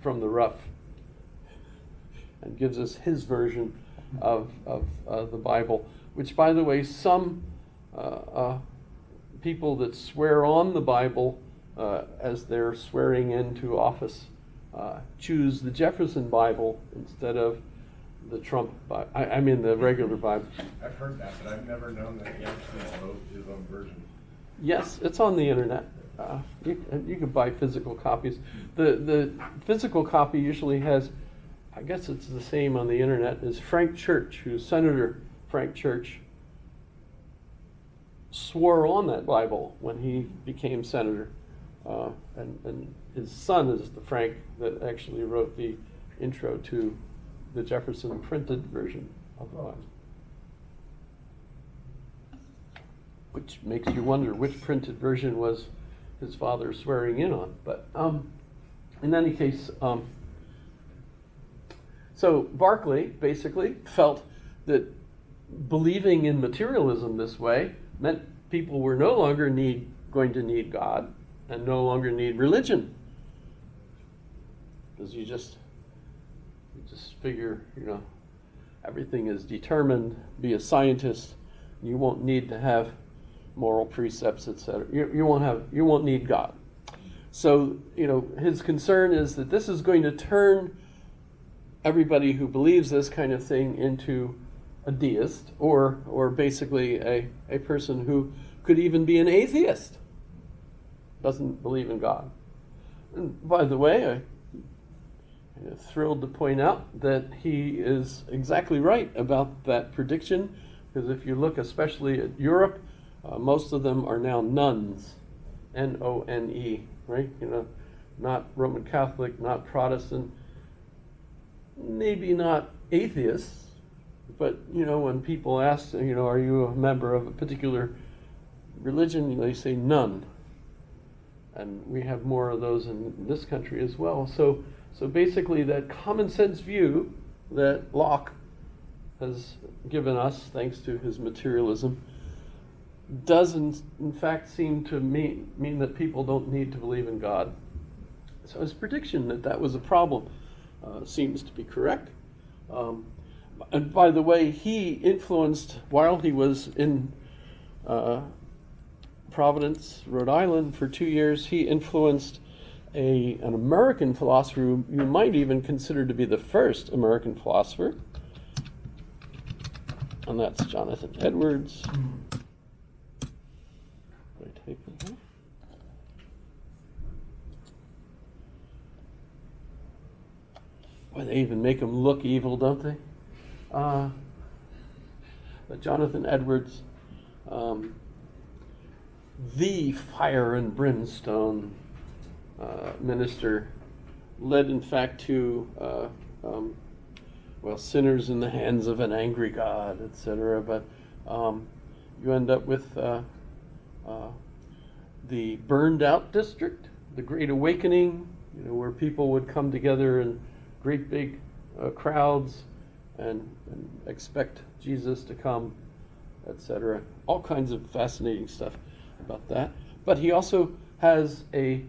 from the rough and gives us his version of the Bible, which, by the way, some people that swear on the Bible as they're swearing into office choose the Jefferson Bible instead of the Trump Bible. I mean the regular Bible. I've heard that, but I've never known that he actually wrote his own version. Yes, it's on the internet. You can buy physical copies. The physical copy usually has, I guess it's the same on the internet, is Frank Church, who's Senator Frank Church, swore on that Bible when he became senator. And his son is the Frank that actually wrote the intro to the Jefferson printed version of the Bible. Which makes you wonder which printed version was his father swearing in on. But in any case, so Barclay basically felt that believing in materialism this way meant people were no longer going to need God and no longer need religion. Because you just figure, everything is determined, be a scientist, you won't need to have moral precepts, etc. You won't need God. So, his concern is that this is going to turn everybody who believes this kind of thing into a deist, or basically a person who could even be an atheist, doesn't believe in God. And by the way, I'm thrilled to point out that he is exactly right about that prediction, because if you look especially at Europe, most of them are now nuns, N-O-N-E, right? Not Roman Catholic, not Protestant, maybe not atheists, but when people ask, are you a member of a particular religion, they say none. And we have more of those in this country as well. So basically that common sense view that Locke has given us, thanks to his materialism, doesn't in fact seem to mean that people don't need to believe in God. So his prediction that was a problem seems to be correct. And by the way, he influenced, while he was in Providence, Rhode Island for 2 years, he influenced an American philosopher who you might even consider to be the first American philosopher, and that's Jonathan Edwards. Boy, they even make him look evil, don't they? But Jonathan Edwards, the fire and brimstone minister, led in fact to sinners in the hands of an angry God, etc. But you end up with the burned out district, the Great Awakening, where people would come together in great big crowds and expect Jesus to come, etc. All kinds of fascinating stuff about that. But he also has a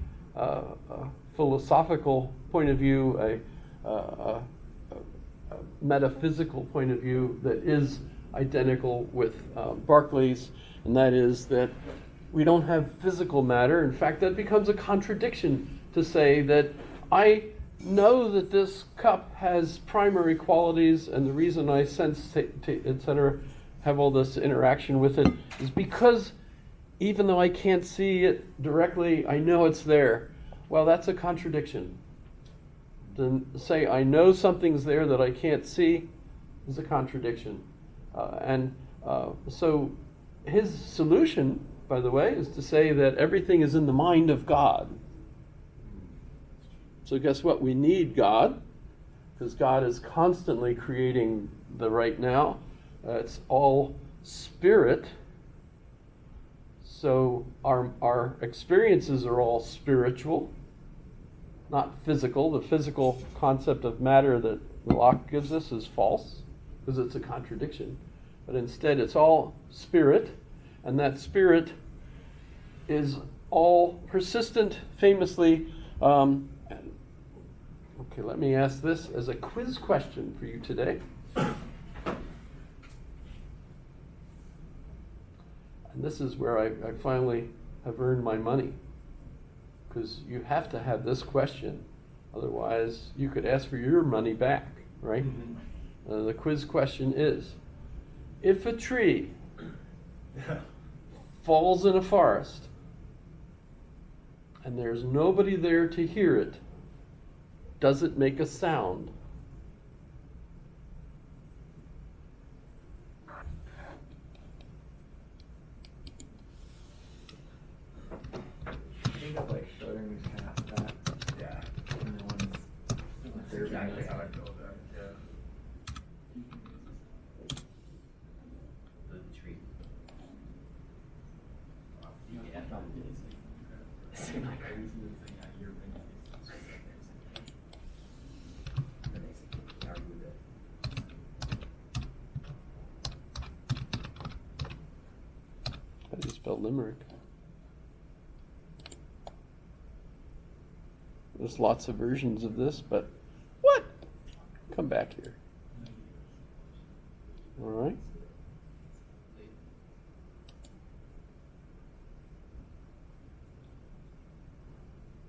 philosophical point of view, a metaphysical point of view that is identical with Barclay's, and that is that we don't have physical matter. In fact, that becomes a contradiction to say that I know that this cup has primary qualities, and the reason I sense, etc., have all this interaction with it is because even though I can't see it directly, I know it's there. Well, that's a contradiction. To say I know something's there that I can't see is a contradiction. So his solution, by the way, is to say that everything is in the mind of God. So guess what? We need God, because God is constantly creating the right now. It's all spirit. So our experiences are all spiritual, not physical. The physical concept of matter that Locke gives us is false, because it's a contradiction. But instead it's all spirit, and that spirit is all persistent. Famously, Okay, let me ask this as a quiz question for you today. And this is where I finally have earned my money. Because you have to have this question. Otherwise, you could ask for your money back, right? The quiz question is, if a tree falls in a forest and there's nobody there to hear it, does it make a sound? I think of like Schrodinger's cat, that, Yeah. and the ones, That's exactly how I feel about it, yeah. The tree. yeah, probably is. Seem like How do you spell limerick? There's lots of versions of this, but what? Come back here. All right.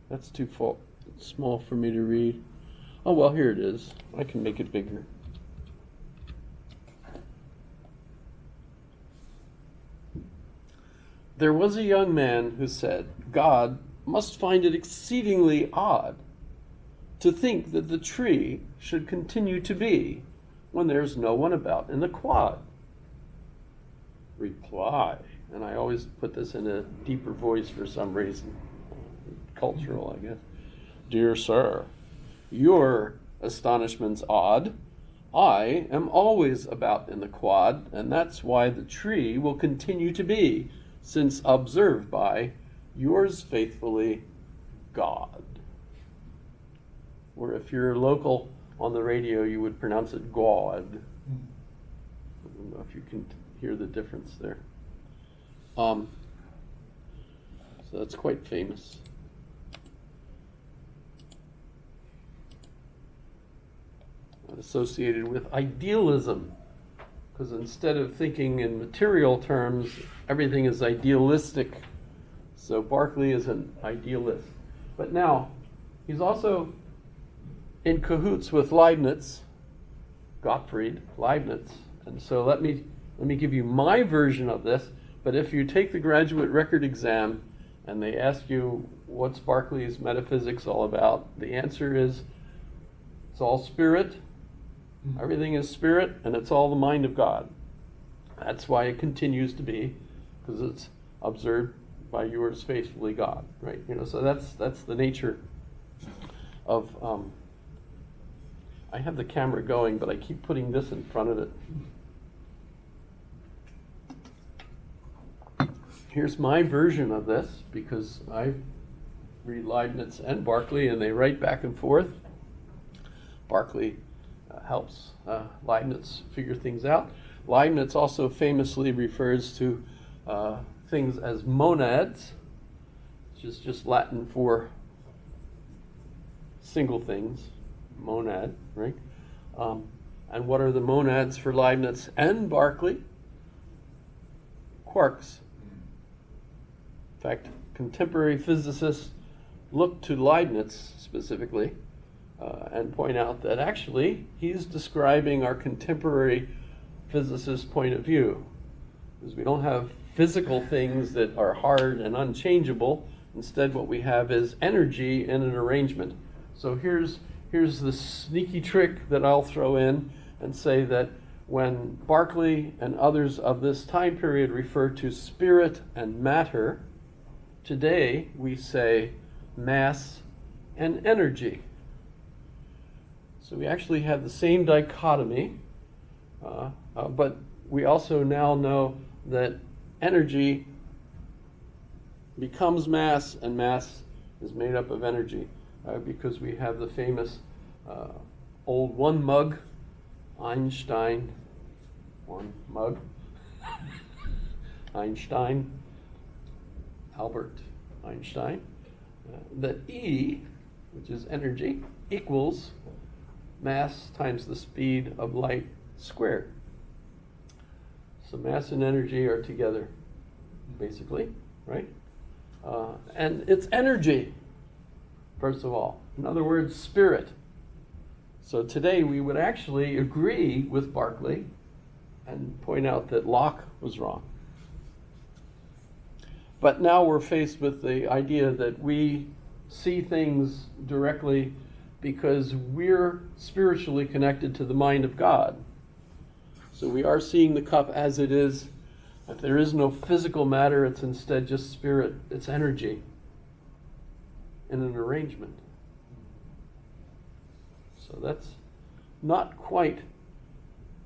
That's too small for me to read. Oh, well, here it is. I can make it bigger. There was a young man who said, God must find it exceedingly odd to think that the tree should continue to be when there's no one about in the quad. Reply, and I always put this in a deeper voice for some reason, cultural, I guess. Dear sir, your astonishment's odd. I am always about in the quad, and that's why the tree will continue to be, since observed by yours faithfully, God. Or if you're local on the radio, you would pronounce it God. I don't know if you can hear the difference there. So that's quite famous. Associated with idealism, because instead of thinking in material terms, everything is idealistic. So Berkeley is an idealist. But now, he's also in cahoots with Leibniz, Gottfried Leibniz. And so let me give you my version of this. But if you take the graduate record exam and they ask you what's Berkeley's metaphysics all about, the answer is it's all spirit. Everything is spirit, and it's all the mind of God. That's why it continues to be, because it's observed by yours faithfully, God. Right? So that's the nature of. I have the camera going, but I keep putting this in front of it. Here's my version of this, because I read Leibniz and Berkeley, and they write back and forth. Berkeley helps Leibniz figure things out. Leibniz also famously refers to things as monads, which is just Latin for single things, monad, right? And what are the monads for Leibniz and Berkeley? Quarks. In fact, contemporary physicists look to Leibniz specifically and point out that actually he's describing our contemporary physicist's point of view. Because we don't have physical things that are hard and unchangeable. Instead, what we have is energy in an arrangement. So here's the sneaky trick that I'll throw in and say that when Berkeley and others of this time period refer to spirit and matter, today we say mass and energy. So we actually have the same dichotomy, but we also now know that energy becomes mass, and mass is made up of energy, because we have the famous old one mug, Einstein, one mug, Einstein, Albert Einstein, that E, which is energy, equals mass times the speed of light squared. So mass and energy are together, basically, right? And it's energy, first of all. In other words, spirit. So today we would actually agree with Berkeley and point out that Locke was wrong. But now we're faced with the idea that we see things directly because we're spiritually connected to the mind of God. So we are seeing the cup as it is. If there is no physical matter, it's instead just spirit, it's energy in an arrangement. So that's not quite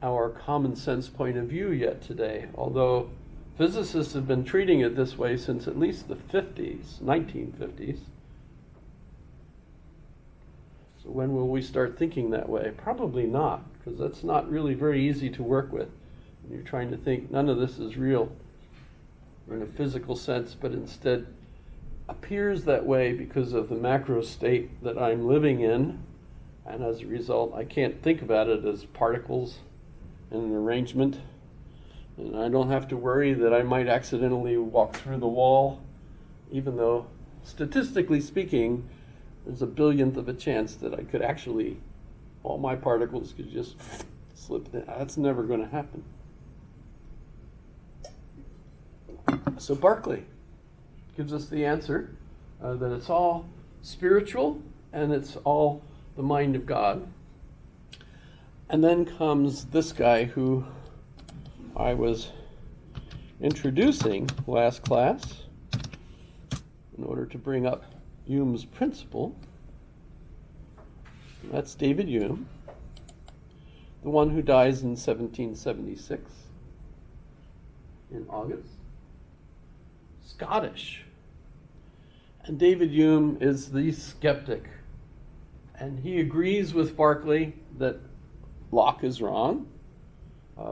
our common sense point of view yet today, although physicists have been treating it this way since at least the 50s, 1950s. So when will we start thinking that way? Probably not, because that's not really very easy to work with. You're trying to think none of this is real in a physical sense, but instead appears that way because of the macro state that I'm living in, and as a result I can't think about it as particles in an arrangement, and I don't have to worry that I might accidentally walk through the wall, even though statistically speaking there's a billionth of a chance that I could actually, all my particles could just slip in. That's never going to happen. So Berkeley gives us the answer that it's all spiritual and it's all the mind of God. And then comes this guy who I was introducing last class in order to bring up Hume's principle. That's David Hume, the one who dies in 1776 in August. Scottish. And David Hume is the skeptic. And he agrees with Berkeley that Locke is wrong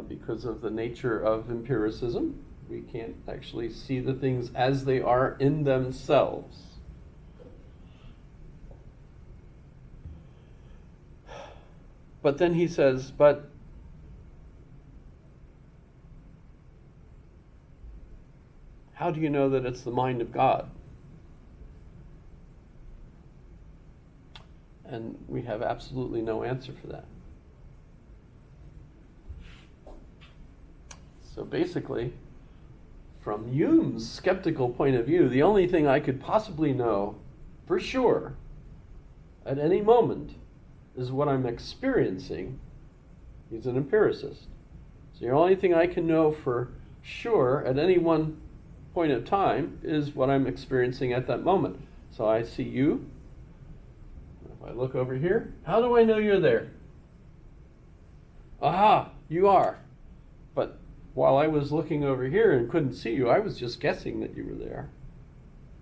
because of the nature of empiricism. We can't actually see the things as they are in themselves. But then he says, but how do you know that it's the mind of God? And we have absolutely no answer for that. So basically, from Hume's skeptical point of view, the only thing I could possibly know for sure at any moment is what I'm experiencing. He's an empiricist. So the only thing I can know for sure at any one point of time is what I'm experiencing at that moment. So I see you. If I look over here, how do I know you're there? Aha, you are. But while I was looking over here and couldn't see you, I was just guessing that you were there.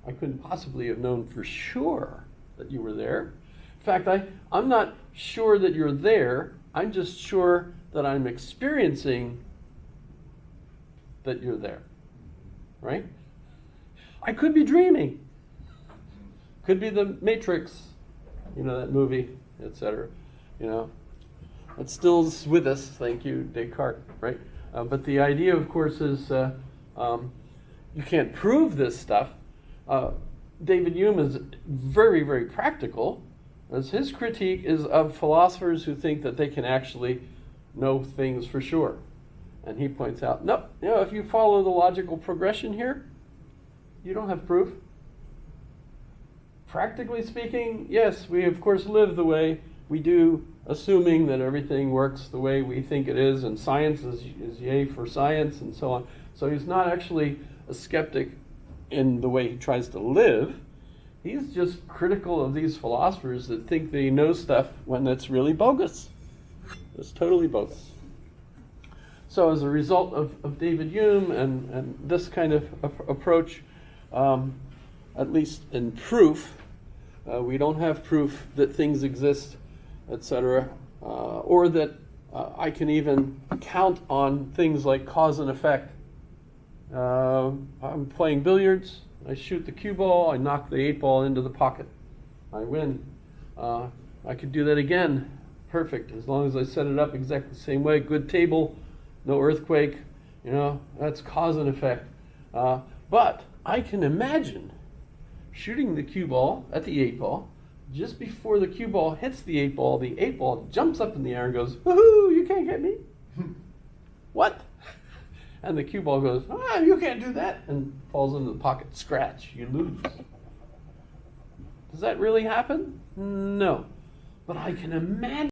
I couldn't possibly have known for sure that you were there. In fact, I'm not sure that you're there. I'm just sure that I'm experiencing that you're there. Right? I could be dreaming. Could be the Matrix, that movie, etc. It still's with us. Thank you, Descartes. Right? But the idea, of course, is you can't prove this stuff. David Hume is very, very practical, as his critique is of philosophers who think that they can actually know things for sure. And he points out, nope, if you follow the logical progression here, you don't have proof. Practically speaking, yes, we of course live the way we do, assuming that everything works the way we think it is, and science is yay for science, and so on. So he's not actually a skeptic in the way he tries to live. He's just critical of these philosophers that think they know stuff when it's really bogus. It's totally bogus. So as a result of David Hume and this kind of approach, at least in proof, we don't have proof that things exist, etc., or that I can even count on things like cause and effect. I'm playing billiards, I shoot the cue ball, I knock the 8 ball into the pocket, I win. I could do that again. Perfect, as long as I set it up exactly the same way. Good table, no earthquake, that's cause and effect. But I can imagine shooting the cue ball at the 8 ball. Just before the cue ball hits the 8 ball jumps up in the air and goes, woohoo, you can't get me. What? And the cue ball goes, you can't do that, and falls into the pocket. Scratch, you lose. Does that really happen? No. But I can imagine